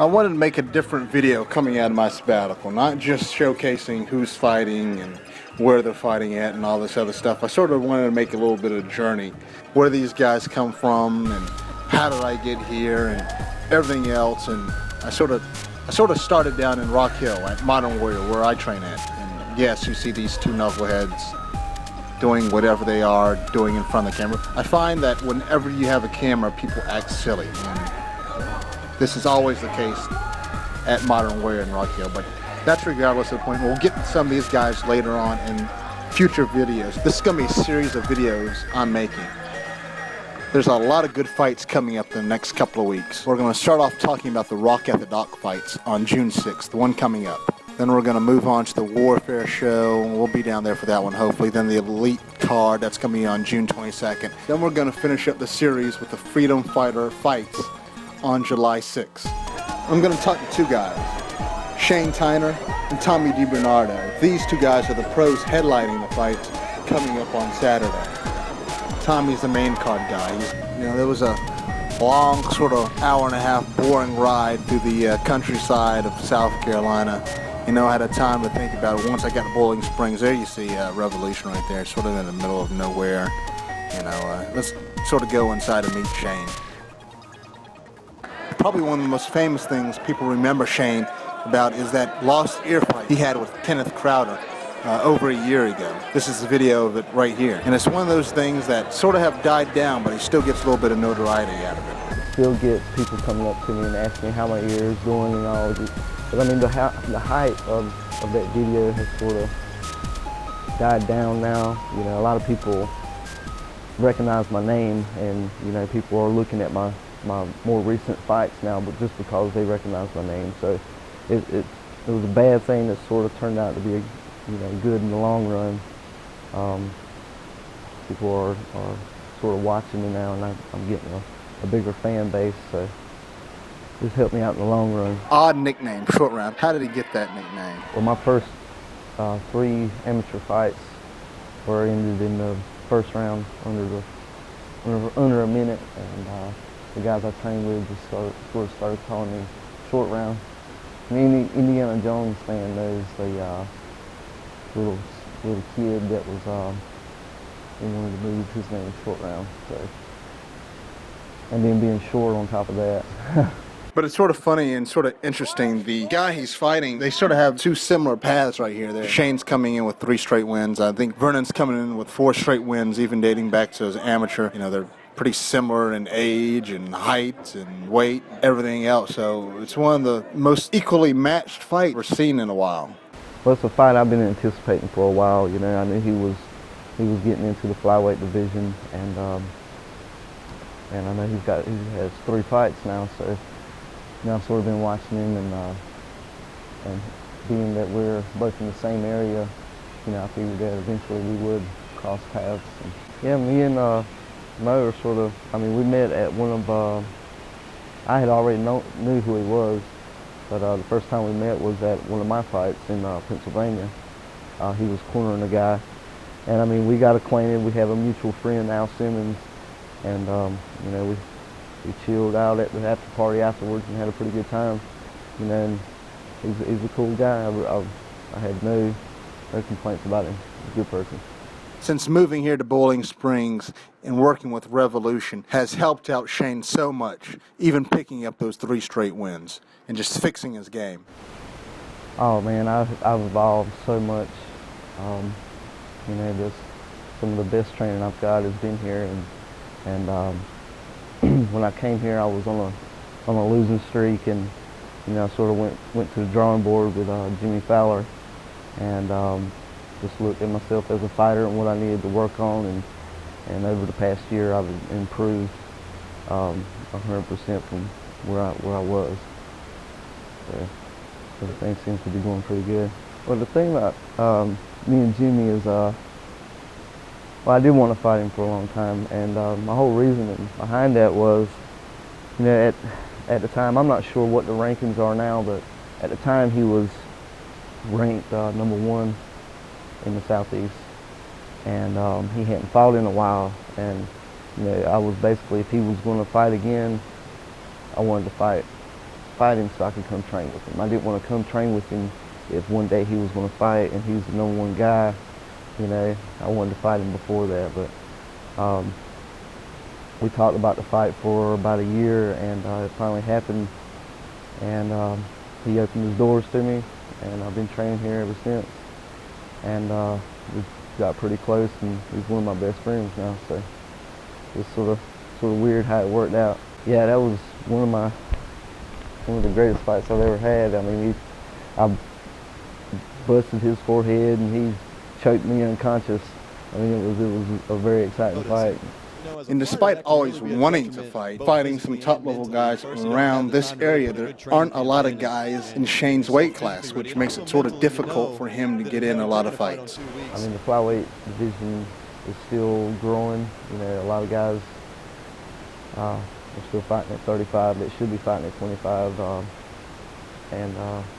I wanted to make a different video coming out of my sabbatical, not just showcasing who's fighting and where they're fighting at and all this other stuff. I sort of wanted to make a little bit of a journey, where these guys come from and how did I get here and everything else. And I sort of started down in Rock Hill at Modern Warrior, where I train at. And yes, you see these two knuckleheads doing whatever they are doing in front of the camera. I find that whenever you have a camera, people act silly. And this is always the case at Modern Warrior in Rock Hill, but that's regardless of the point. We'll get to some of these guys later on in future videos. This is going to be a series of videos I'm making. There's a lot of good fights coming up in the next couple of weeks. We're going to start off talking about the Rock at the Dock fights on June 6th, the one coming up. Then we're going to move on to the Warfare show. We'll be down there for that one, hopefully. Then the Elite card, that's going to be on June 22nd. Then we're going to finish up the series with the Freedom Fighter fights on July 6th. I'm going to talk to two guys, Shane Tyner and Tommy DiBernardo. These two guys are the pros headlining the fights coming up on Saturday. Tommy's the main card guy. There was a long sort of hour and a half boring ride through the countryside of South Carolina. I had a time to think about it. Once I got to Bowling Springs, there you see Revolution right there, sort of in the middle of nowhere. Let's sort of go inside and meet Shane. Probably one of the most famous things people remember Shane about is that lost ear fight he had with Kenneth Crowder over a year ago. This is the video of it right here. And it's one of those things that sort of have died down, but he still gets a little bit of notoriety out of it. Still get people coming up to me and asking me how my ear is doing and all. But I mean, the hype of that video has sort of died down now. A lot of people recognize my name, and people are looking at my more recent fights now, but just because they recognize my name. So it was a bad thing that sort of turned out to be good in the long run. People are sort of watching me now, and I'm getting a bigger fan base, so this helped me out in the long run. Odd nickname, Short Round. How did he get that nickname? Well, my first 3 amateur fights were ended in the first round under a minute, and the guys I trained with just sort of started calling me Short Round. Any Indiana Jones fan knows the little kid that was in one of the movies. His name was Short Round. So, and then being short on top of that. But it's sort of funny and sort of interesting. The guy he's fighting, they sort of have two similar paths right here. Shane's coming in with 3 straight wins. I think Vernon's coming in with 4 straight wins, even dating back to his amateur. They're pretty similar in age and height and weight, everything else. So it's one of the most equally matched fights we've seen in a while. Well, it's a fight I've been anticipating for a while. I knew he was getting into the flyweight division, and I know he has 3 fights now. So I've sort of been watching him, and being that we're both in the same area, I figured that eventually we would cross paths. And, yeah, me and Mo are sort of, we met at one of, I had already knew who he was, but the first time we met was at one of my fights in Pennsylvania. He was cornering a guy, and we got acquainted. We have a mutual friend, Al Simmons, and we chilled out at the after party afterwards and had a pretty good time. And he's a cool guy. I had no complaints about him. He's a good person. Since moving here to Bowling Springs and working with Revolution has helped out Shane so much, even picking up those 3 straight wins and just fixing his game. Oh man, I've evolved so much. Just some of the best training I've got has been here, and when I came here, I was on a losing streak, and I sort of went to the drawing board with Jimmy Fowler, and just looked at myself as a fighter and what I needed to work on, and over the past year I've improved 100% from where I was. So everything seems to be going pretty good. Well, the thing about me and Jimmy is, I did want to fight him for a long time, and my whole reasoning behind that was, at the time, I'm not sure what the rankings are now, but at the time he was ranked number 1 in the Southeast, and he hadn't fought in a while, and I was basically, if he was going to fight again, I wanted to fight fight him so I could come train with him. I didn't want to come train with him if one day he was going to fight and he was the #1 guy. You know, I wanted to fight him before that, but we talked about the fight for about a year, and it finally happened, and he opened his doors to me, and I've been training here ever since, and we got pretty close, and he's one of my best friends now, so it's sort of weird how it worked out. Yeah, that was one of the greatest fights I've ever had. I mean, I busted his forehead, and he choked me unconscious. I mean, it was a very exciting fight. And despite always wanting to fight, fighting some top-level guys around this area, there aren't a lot of guys in Shane's weight class, which makes it sort of difficult for him to get in a lot of fights. I mean, the flyweight division is still growing. You know, a lot of guys are still fighting at 35. They should be fighting at 25. And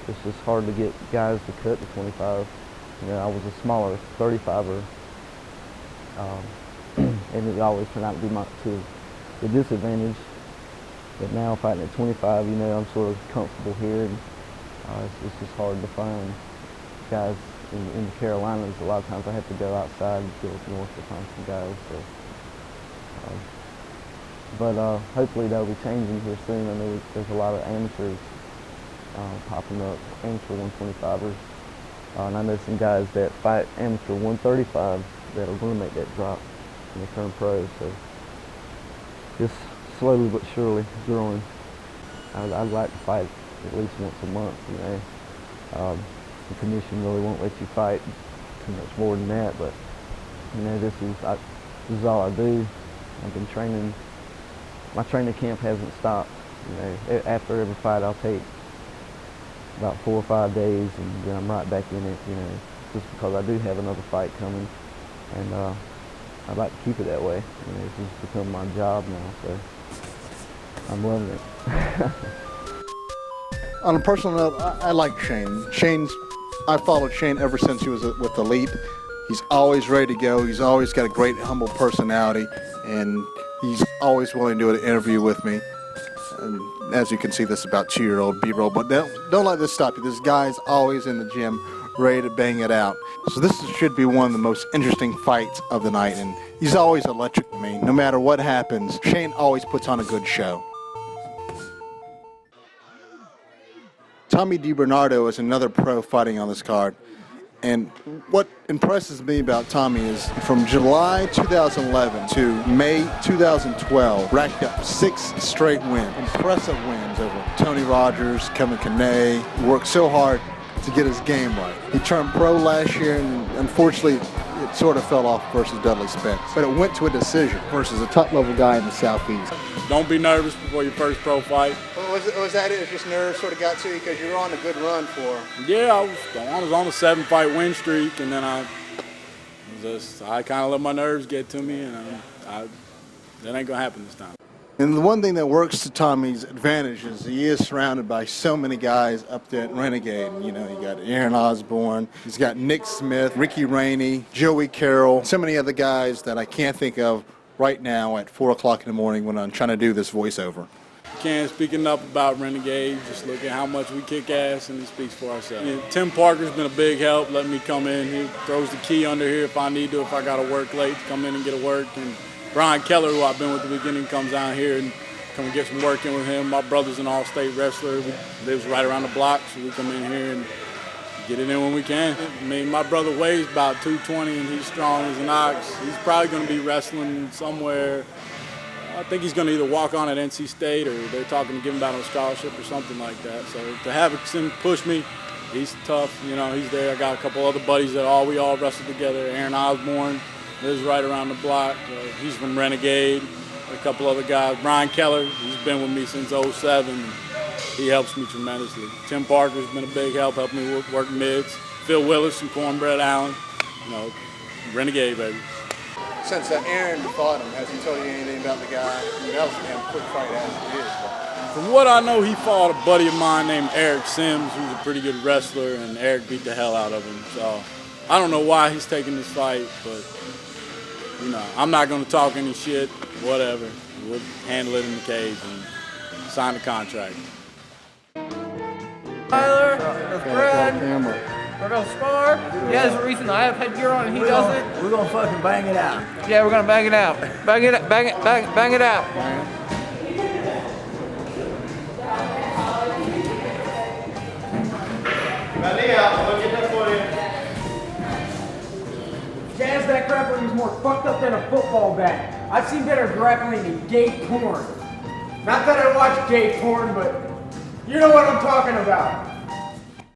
it's just hard to get guys to cut to 25. You know, I was a smaller 35er. And it always turned out to be to the disadvantage. But now fighting at 25, you know, I'm sort of comfortable here, and it's just hard to find guys in the Carolinas. A lot of times I have to go outside and go up north to find some guys. So, but hopefully that'll be changing here soon. I know there's a lot of amateurs popping up, amateur 125ers. And I know some guys that fight amateur 135 that are going to make that drop and they turn pro, so just slowly but surely growing. I'd like to fight at least once a month, you know. The commission really won't let you fight too much more than that, but you know, this is all I do. I've been training. My training camp hasn't stopped. You know, after every fight, I'll take about 4 or 5 days, and then I'm right back in it. You know, just because I do have another fight coming, and I'd like to keep it that way. You know, it's just become my job now, so I'm loving it. On a personal note, I like Shane. I followed Shane ever since he was with Elite. He's always ready to go. He's always got a great, humble personality, and he's always willing to do an interview with me. And as you can see, this is about 2-year-old B-roll, but don't let this stop you. This guy's always in the gym, ready to bang it out. So this should be one of the most interesting fights of the night, and he's always electric to me. No matter what happens, Shane always puts on a good show. Tommy DiBernardo is another pro fighting on this card. And what impresses me about Tommy is from July 2011 to May 2012, racked up 6 straight wins, impressive wins over Tony Rogers, Kevin Canay. He worked so hard to get his game right. He turned pro last year, and unfortunately, it sort of fell off versus Dudley Spence. But it went to a decision versus a top-level guy in the Southeast. Don't be nervous before your first pro fight. Was that it? Just nerves sort of got to you because you were on a good run for? Yeah, I was on a 7-fight win streak, and then I kind of let my nerves get to me, and that ain't gonna happen this time. And the one thing that works to Tommy's advantage is he is surrounded by so many guys up there at Renegade. You know, you got Aaron Osborne, he's got Nick Smith, Ricky Rainey, Joey Carroll, so many other guys that I can't think of right now at 4 o'clock in the morning when I'm trying to do this voiceover. Can't speak enough about Renegade. Just look at how much we kick ass, and it speaks for ourselves. Yeah, Tim Parker's been a big help, letting me come in. He throws the key under here if I need to, if I got to work late, come in and get a work. And Brian Keller, who I've been with at the beginning, comes down here and come and get some work in with him. My brother's an all-state wrestler. He lives right around the block, so we come in here and get it in when we can. I mean, my brother weighs about 220, and he's strong as an ox. He's probably going to be wrestling somewhere. I think he's going to either walk on at NC State, or they're talking to give him out on a scholarship or something like that. So to have him push me, he's tough. You know, he's there. I got a couple other buddies that we all wrestled together. Aaron Osborne lives right around the block. He's from Renegade. A couple other guys. Brian Keller, he's been with me since '07. He helps me tremendously. Tim Parker's been a big help, helping me work mids. Phil Willis and Cornbread Allen. You know, Renegade, baby. Since Aaron fought him, has he told you anything about the guy? I mean, that was a damn quick fight as it is. But from what I know, he fought a buddy of mine named Eric Sims, who's a pretty good wrestler, and Eric beat the hell out of him. So I don't know why he's taking this fight, but you know, I'm not going to talk any shit, whatever. We'll handle it in the cage and sign the contract. Tyler, there's Brad, Camera. we're gonna spar. He has a reason I have headgear on and he doesn't. We're gonna fucking bang it out. Yeah, we're gonna bang it out. Bang it out. Jazz, that grappling is more fucked up than a football bat. I've seen better grappling in gay porn. Not that I watch gay porn, but you know what I'm talking about.